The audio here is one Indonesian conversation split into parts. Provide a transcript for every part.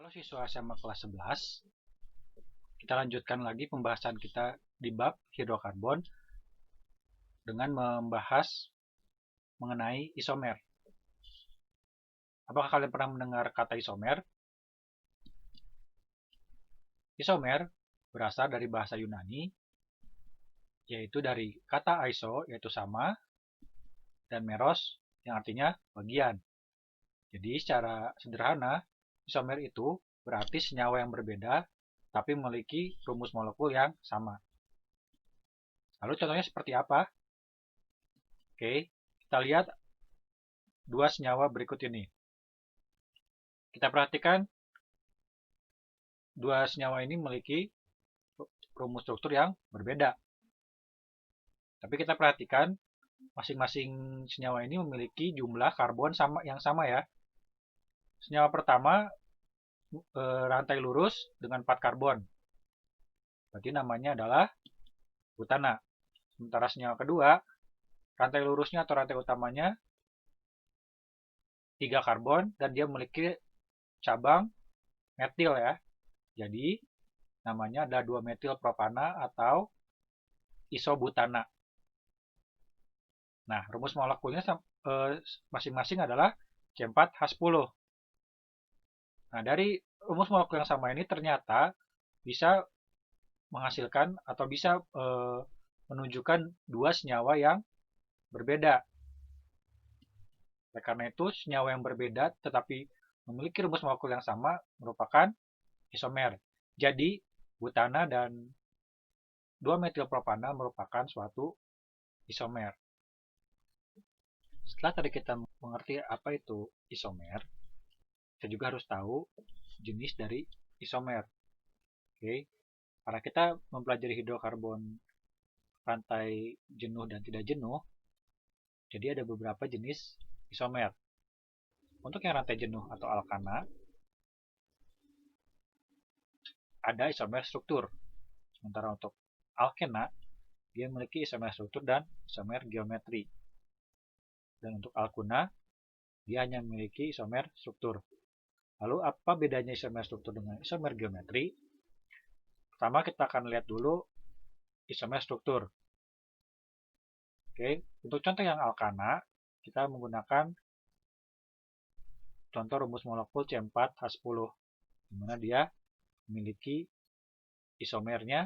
Halo siswa SMA kelas 11, kita lanjutkan lagi pembahasan kita di bab hidrokarbon dengan membahas mengenai isomer. Apakah kalian pernah mendengar kata isomer? Isomer berasal dari bahasa Yunani, yaitu dari kata iso, yaitu sama, dan meros, yang artinya bagian. Jadi secara sederhana, isomer itu berarti senyawa yang berbeda, tapi memiliki rumus molekul yang sama. Lalu contohnya seperti apa? Oke, kita lihat dua senyawa berikut ini. Kita perhatikan dua senyawa ini memiliki rumus struktur yang berbeda. Tapi kita perhatikan masing-masing senyawa ini memiliki jumlah karbon yang sama ya. Senyawa pertama rantai lurus dengan 4 karbon. Berarti namanya adalah butana. Sementara senyawa kedua, rantai lurusnya atau rantai utamanya 3 karbon dan dia memiliki cabang metil ya. Jadi namanya ada 2-metil propana atau isobutana. Nah, rumus molekulnya masing-masing adalah C4H10. Nah, dari rumus molekul yang sama ini ternyata bisa menghasilkan atau bisa menunjukkan dua senyawa yang berbeda. Oleh karena itu, senyawa yang berbeda tetapi memiliki rumus molekul yang sama merupakan isomer. Jadi, butana dan 2-metilpropana merupakan suatu isomer. Setelah tadi kita mengerti apa itu isomer, kita juga harus tahu jenis dari isomer. Oke, karena kita mempelajari hidrokarbon rantai jenuh dan tidak jenuh, jadi ada beberapa jenis isomer. Untuk yang rantai jenuh atau alkana, ada isomer struktur. Sementara untuk alkena, dia memiliki isomer struktur dan isomer geometri. Dan untuk alkuna, dia hanya memiliki isomer struktur. Lalu apa bedanya isomer struktur dengan isomer geometri? Pertama kita akan lihat dulu isomer struktur. Oke, untuk contoh yang alkana, kita menggunakan contoh rumus molekul C4H10, di mana dia memiliki isomernya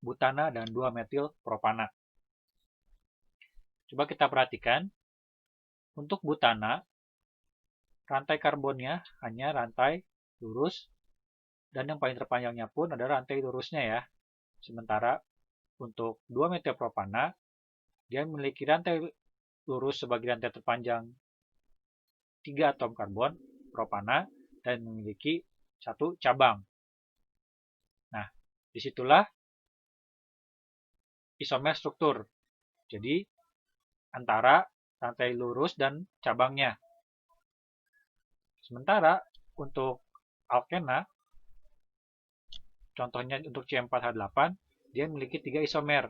butana dan 2-metilpropana. Coba kita perhatikan, untuk butana, rantai karbonnya hanya rantai lurus, dan yang paling terpanjangnya pun ada rantai lurusnya ya. Sementara untuk 2-metilpropana, dia memiliki rantai lurus sebagai rantai terpanjang 3 atom karbon propana dan memiliki satu cabang. Nah, disitulah isomer struktur. Jadi, antara rantai lurus dan cabangnya. Sementara untuk alkena, contohnya untuk C4H8, dia memiliki 3 isomer.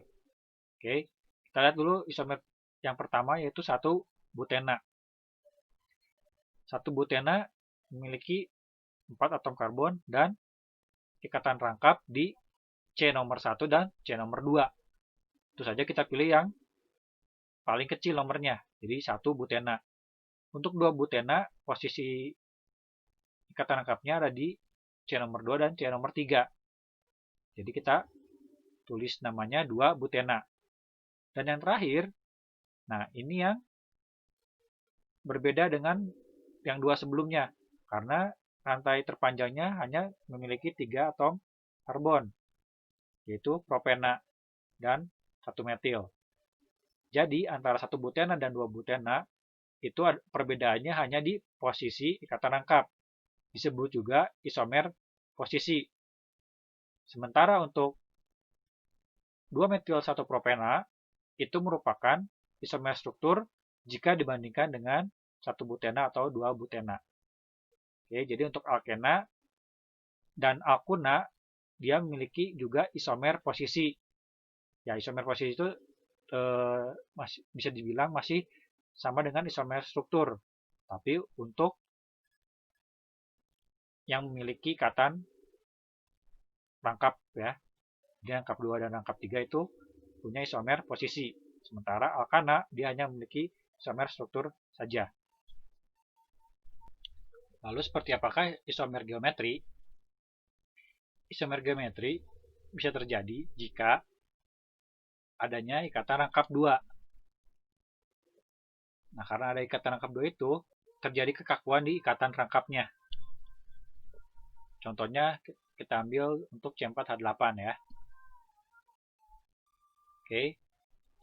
Oke, kita lihat dulu isomer yang pertama yaitu 1 butena. 1 butena memiliki 4 atom karbon dan ikatan rangkap di C nomor 1 dan C nomor 2. Tentu saja kita pilih yang paling kecil nomornya, jadi 1 butena. Untuk 2 butena, posisi ikatan rangkapnya ada di C nomor 2 dan C nomor 3. Jadi kita tulis namanya 2 butena. Dan yang terakhir, nah ini yang berbeda dengan yang 2 sebelumnya, karena rantai terpanjangnya hanya memiliki 3 atom karbon, yaitu propena dan 1 metil. Jadi antara 1 butena dan 2 butena itu perbedaannya hanya di posisi ikatan rangkap. Disebut juga isomer posisi. Sementara untuk 2-metil-1-propena itu merupakan isomer struktur jika dibandingkan dengan 1 butena atau 2 butena. Oke, jadi untuk alkena dan alkuna dia memiliki juga isomer posisi. Ya, isomer posisi itu masih bisa dibilang masih sama dengan isomer struktur. Tapi untuk yang memiliki ikatan rangkap ya. Jadi rangkap 2 dan rangkap 3 itu punya isomer posisi. Sementara alkana dia hanya memiliki isomer struktur saja. Lalu seperti apakah isomer geometri? Isomer geometri bisa terjadi jika adanya ikatan rangkap 2. Nah, karena ada ikatan rangkap 2 itu, terjadi kekakuan di ikatan rangkapnya. Contohnya kita ambil untuk C4H8 ya. Oke,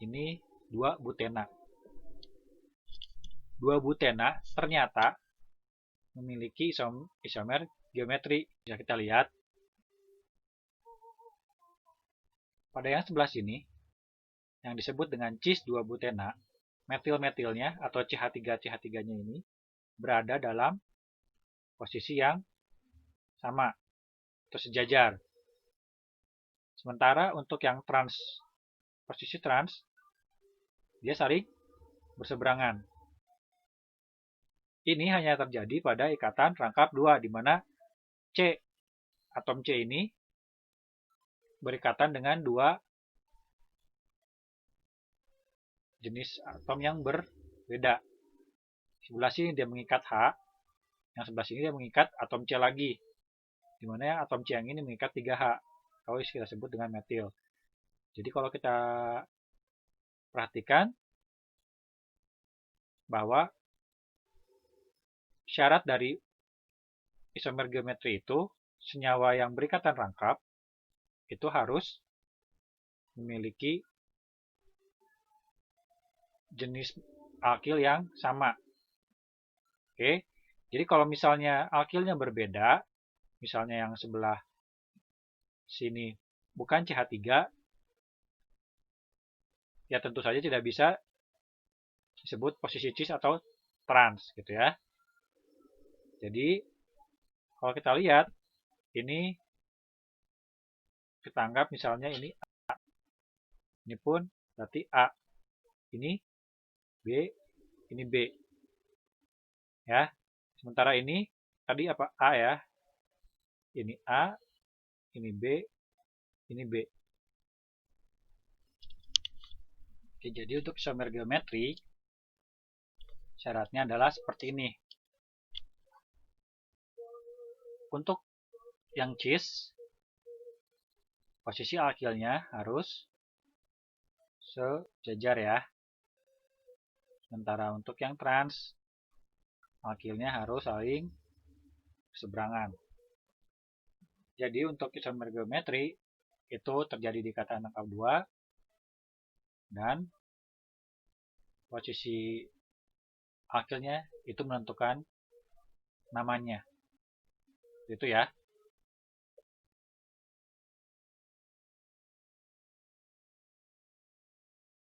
ini 2 butena. 2 butena ternyata memiliki isomer geometri. Bisa kita lihat. Pada yang sebelah sini, yang disebut dengan cis 2 butena, metil-metilnya atau CH3-CH3-nya ini berada dalam posisi yang sama atau sejajar. Sementara untuk yang posisi trans, dia saling berseberangan. Ini hanya terjadi pada ikatan rangkap 2, di mana atom C ini berikatan dengan 2 jenis atom yang berbeda. Sebelah sini dia mengikat H, yang sebelah sini dia mengikat atom C lagi, di mana atom C yang ini mengikat 3H, atau kita sebut dengan metil. Jadi kalau kita perhatikan bahwa syarat dari isomer geometri itu, senyawa yang berikatan rangkap itu harus memiliki jenis alkil yang sama. Oke, jadi kalau misalnya alkilnya berbeda, misalnya yang sebelah sini bukan CH3, ya tentu saja tidak bisa disebut posisi cis atau trans gitu ya. Jadi kalau kita lihat ini, kita anggap misalnya ini A, ini pun berarti A, ini B, ini B ya. Sementara ini tadi apa, A ya, ini A, ini B, ini B. Oke, jadi untuk isomer geometri syaratnya adalah seperti ini. Untuk yang cis, posisi alkilnya harus sejajar ya. Sementara untuk yang trans, alkilnya harus saling berseberangan. Jadi untuk isomer geometri itu terjadi di ikatan rangkap 2 dan posisi alkilnya itu menentukan namanya. Itu ya.